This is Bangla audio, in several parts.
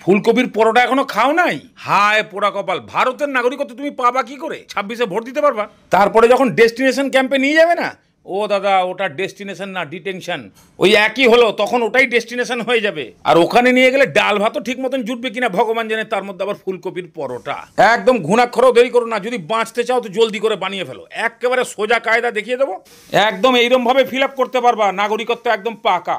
ফুলকপির পরোটা এখনো খাও নাই? হায় পোড়া কপাল, ভারতের নাগরিকত্ব তুমি পাবা কি করে? 26-এ ভোট দিতে পারবা? তারপরে যখন ডেস্টিনেশন ক্যাম্পে নিয়ে যাবে না, ও দাদা ওটা ডেস্টিনেশন না, ডিটেনশন। ওই একই হলো, তখন ওটাই ডেস্টিনেশন হয়ে যাবে। আর ওখানে নিয়ে গেলে ডাল ভাতও ঠিক মতন জুটবে কিনা ভগবান জানে, তার মধ্যে আবার ফুলকপির পরোটা। একদম ঘুণাক্ষরেও দেরি করো না, যদি বাঁচতে চাও তো জলদি করে বানিয়ে ফেলো। একেবারে সোজা কায়দা দেখিয়ে দেবো, একদম এইরকম ভাবে ফিল আপ করতে পারবা, নাগরিকত্ব একদম পাকা।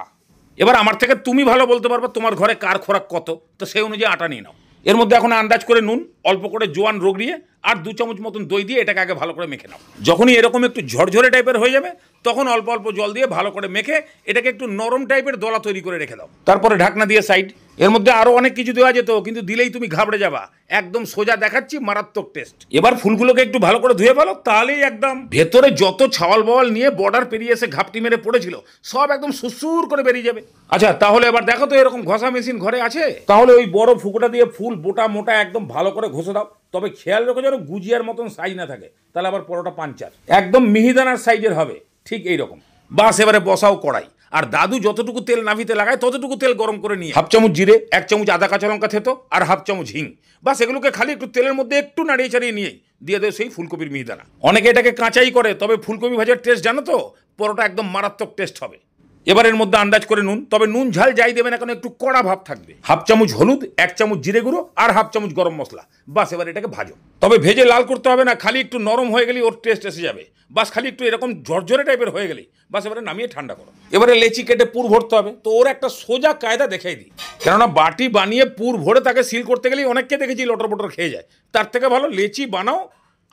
এবার আমার থেকে তুমি ভালো বলতে পারবা তোমার ঘরে কার খোরাক কত, তো সেই অনুযায়ী আটা নিয়ে নাও। এর মধ্যে এখন আন্দাজ করে নুন, অল্প করে জোয়ান রগড়িয়ে আর 2 চামচ মতন দই দিয়ে এটাকে আগে ভালো করে মেখে নাও। যখনই এরকম একটু ঝরঝরে টাইপের হয়ে যাবে, তখন অল্প অল্প জল দিয়ে ভালো করে মেখে এটাকে একটু নরম টাইপের দলা তৈরি করে রেখে দাও। তারপরে ঢাকনা দিয়ে সাইড। এর মধ্যে আরো অনেক কিছু দেওয়া যেত, কিন্তু দিলেই তুমি ঘাবড়ে যাবা। একদম সোজা দেখাচ্ছি, মারাত্মক টেস্ট। এবার ফুলগুলোকে একটু ভালো করে ধুয়ে ফেলো, তাহলেই একদম ভেতরে যত ছাওয়াল বাওয়াল নিয়ে বর্ডার পেরিয়ে এসে ঘাপটি মেরে পড়েছিল সব একদম সুসুর করে বেরিয়ে যাবে। আচ্ছা তাহলে এবার দেখো তো এরকম ঘষা মেশিন ঘরে আছে? তাহলে ওই বড় ফুকুটা দিয়ে ফুল বোটা মোটা একদম ভালো করে ঘষে দাও। তবে খেয়াল রেখো যেন গুজিয়ার মতন সাইজ না থাকে, তাহলে আবার পরোটা পাঞ্চার। একদম মিহিদানার সাইজের হবে, ঠিক এইরকম। বাস এবারে বসাও কড়াই। আর দাদু যতটুকু তেল নাভিতে লাগায় ততটুকু তেল গরম করে নিয়ে 1/2 চামচ জিরে, 1 চামচ আদা কাঁচা লঙ্কা থেতো আর 1/2 চামচ হিং। বাস এগুলোকে খালি একটু তেলের মধ্যে একটু নাড়িয়ে চাড়িয়ে নিয়েই দিয়ে দেয় সেই ফুলকপির মিহিদানা। অনেকে এটাকে কাঁচাই করে, তবে ফুলকপি ভাজার টেস্ট জানো তো, পরোটা একদম মারাত্মক টেস্ট হবে। এবার এর মধ্যে আন্দাজ করে নুন, তবে নুন ঝাল যাই দেবেন এখন একটু কড়া ভাব থাকবে। 1/2 চামচ হলুদ, 1 চামচ জিরে গুঁড়ো আর 1/2 চামচ গরম মশলা। বাস এবার এটাকে ভাজো, তবে ভেজে লাল করতে হবে না, খালি একটু নরম হয়ে গেলেই ওর টেস্ট এসে যাবে। বাস খালি একটু এরকম ঝরঝরে টাইপের হয়ে গেলেই বাস এবারে নামিয়ে ঠান্ডা করো। এবারে লেচি কেটে পুর ভরতে হবে, তো ওর একটা সোজা কায়দা দেখাই দিই। কেননা বাটি বানিয়ে পুর ভরে তাকে সিল করতে গেলেই অনেককে দেখেছি লটর বটর খেয়ে যায়। তার থেকে ভালো লেচি বানাও,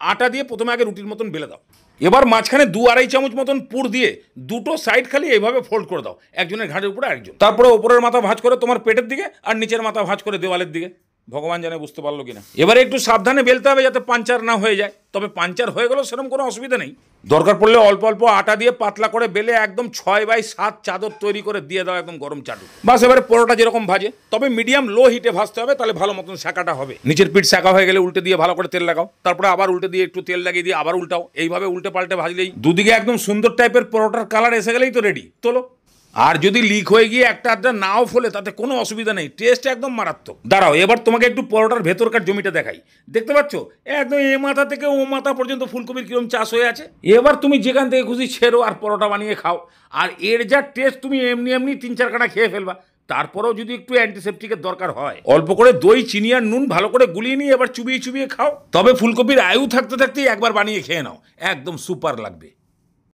আটা দিয়ে প্রথমে আগে রুটির মতন বেলে দাও। এবার মাঝখানে 2-2.5 চামচ মতন পুর দিয়ে দুটো সাইড খালি এইভাবে ফোল্ড করে দাও, একজনের ঘাড়ের উপরে আরেকজন। তারপরে ওপরের মাথা ভাঁজ করে তোমার পেটের দিকে আর নিচের মাথা ভাঁজ করে দেওয়ালের দিকে। ভগবান জানে বুঝতে পারলো কিনা। এবারে একটু সাবধানে বেলতে হবে যাতে পাঞ্চার না হয়ে যায়, তবে পাঞ্চার হয়ে গেলেও সেরকম কোনো অসুবিধা নেই। দরকার পড়লে অল্প অল্প আটা দিয়ে পাতলা করে বেলে একদম 6x7 চাদর তৈরি করে দিয়ে দাও, একদম গরম চাটু। বাস এবারে পরোটা যেরকম ভাজে, তবে মিডিয়াম লো হিটে ভাজতে হবে, তাহলে ভালো মতন শাঁকাটা হবে। নিচের পিঠ শাঁকা হয়ে গেলে উল্টে দিয়ে ভালো করে তেল লাগাও, তারপরে আবার উল্টে দিয়ে একটু তেল লাগিয়ে দিয়ে আবার উল্টাও। এইভাবে উল্টে পাল্টে ভাজলেই দুদিকে একদম সুন্দর টাইপের পরোটার কালার এসে গেলেই তো রেডি। তোলো। আর যদি লিক হয়ে গিয়ে একটা আধটা নাও ফলে তাতে কোনো অসুবিধা নেই, টেস্ট একদম মারাত্মক। দাঁড়াও এবার তোমাকে একটু পরোটার ভেতরকার জমিটা দেখাই। দেখতে পাচ্ছ একদম এ মাথা থেকে ও মাথা পর্যন্ত ফুলকপির কিরম চাষ হয়ে আছে। এবার তুমি যেখান থেকে খুশি ছেড়ো আর পরোটা বানিয়ে খাও। আর এর যা টেস্ট, তুমি এমনি এমনি 3-4 কাটা খেয়ে ফেলবা। তারপরেও যদি একটু অ্যান্টিসেপ্টিকের দরকার হয়, অল্প করে দই, চিনি আর নুন ভালো করে গুলিয়ে নিয়ে এবার চুবিয়ে চুবিয়ে খাও। তবে ফুলকপির আয়ু থাকতে থাকতেই একবার বানিয়ে খেয়ে নাও, একদম সুপার লাগবে।